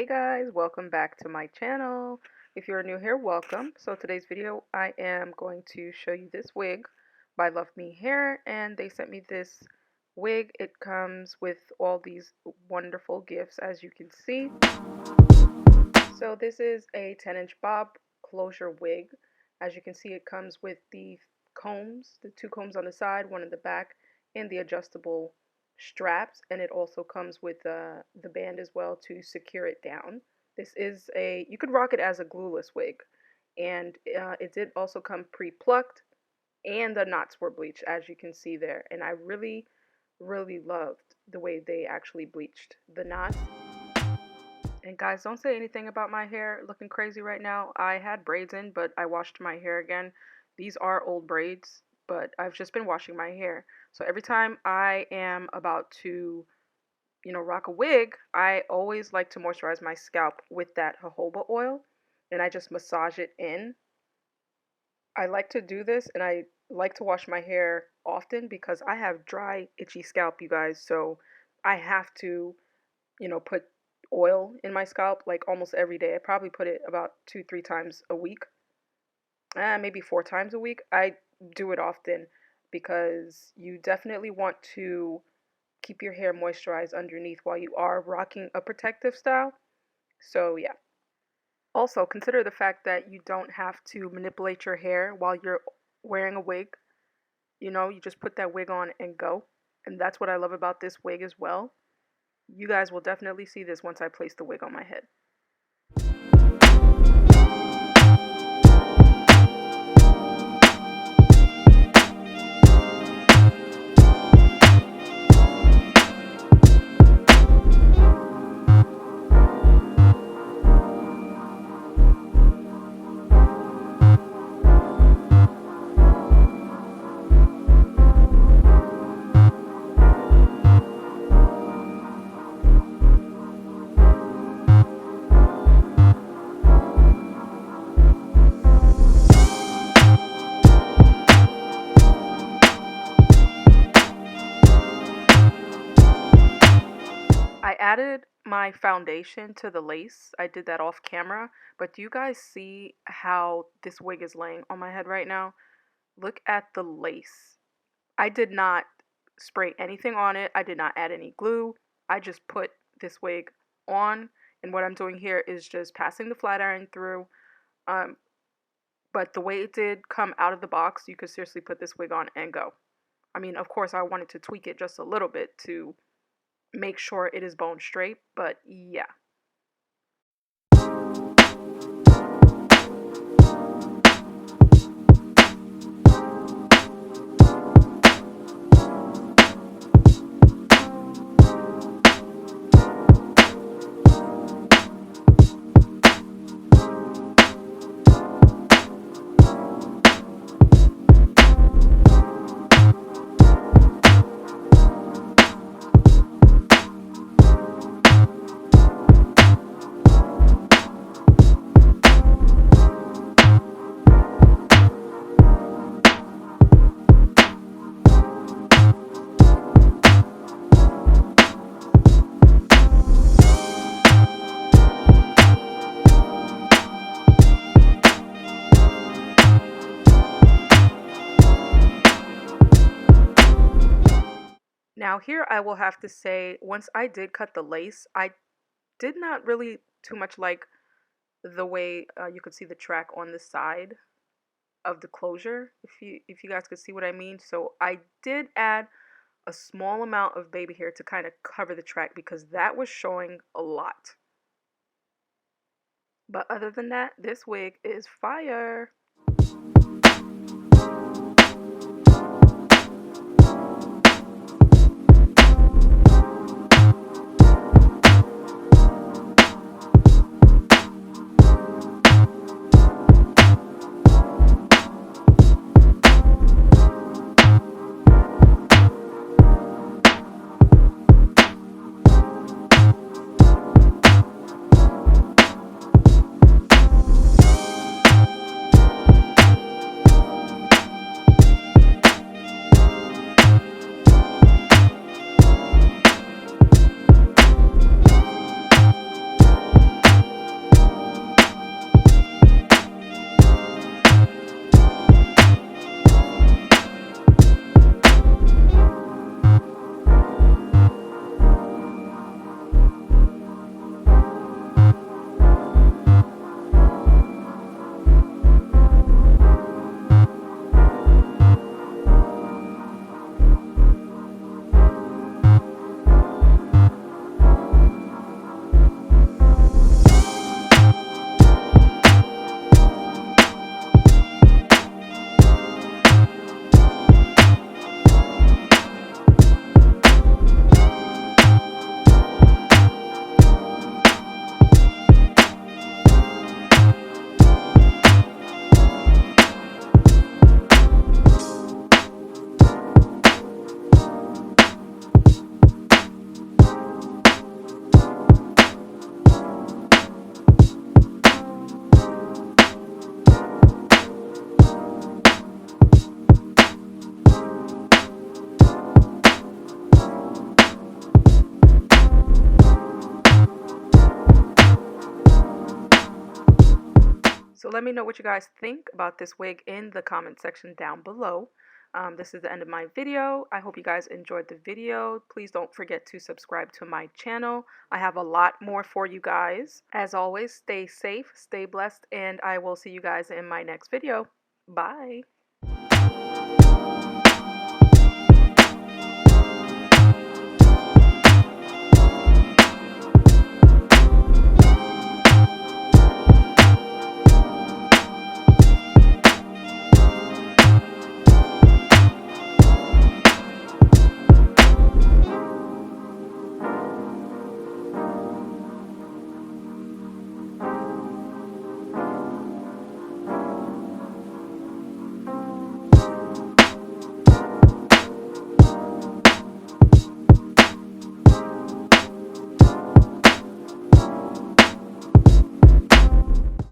Hey guys, welcome back to my channel. If you're new here, welcome. So today's video I am going to show you this wig by Luvme Hair, and they sent me this wig. It comes with all these wonderful gifts, as you can see. So this is a 10-inch bob closure wig. As you can see, it comes with the combs, the two combs on the side, one in the back, and the adjustable straps, and it also comes with the band as well to secure it down. This is you could rock it as a glueless wig, and it did also come pre-plucked, and the knots were bleached, as you can see there. And I really loved the way they actually bleached the knots. And guys, don't say anything about my hair looking crazy right now. I had braids in, but I washed my hair again. These are old braids, but I've just been washing my hair. So every time I am about to, rock a wig, I always like to moisturize my scalp with that jojoba oil, and I just massage it in. I like to do this, and I like to wash my hair often because I have dry, itchy scalp, you guys. So I have to, put oil in my scalp like almost every day. I probably put it about 2-3 times a week, maybe 4 times a week. I do it often because you definitely want to keep your hair moisturized underneath while you are rocking a protective style. So yeah. Also, consider the fact that you don't have to manipulate your hair while you're wearing a wig. You just put that wig on and go. And that's what I love about this wig as well. You guys will definitely see this once I place the wig on my head. I added my foundation to the lace. I did that off camera, but do you guys see how this wig is laying on my head right now? Look at the lace. I did not spray anything on it. I did not add any glue. I just put this wig on, and what I'm doing here is just passing the flat iron through. But the way it did come out of the box, you could seriously put this wig on and go. I mean, of course, I wanted to tweak it just a little bit to make sure it is bone straight, but yeah. Now here I will have to say, once I did cut the lace, I did not really too much like the way you could see the track on the side of the closure, if you guys could see what I mean. So I did add a small amount of baby hair to kind of cover the track because that was showing a lot. But other than that, this wig is fire. let me know what you guys think about this wig in the comment section down below. This is the end of my video. I hope you guys enjoyed the video. Please don't forget to subscribe to my channel. I have a lot more for you guys. As always, stay safe, stay blessed, and I will see you guys in my next video. Bye.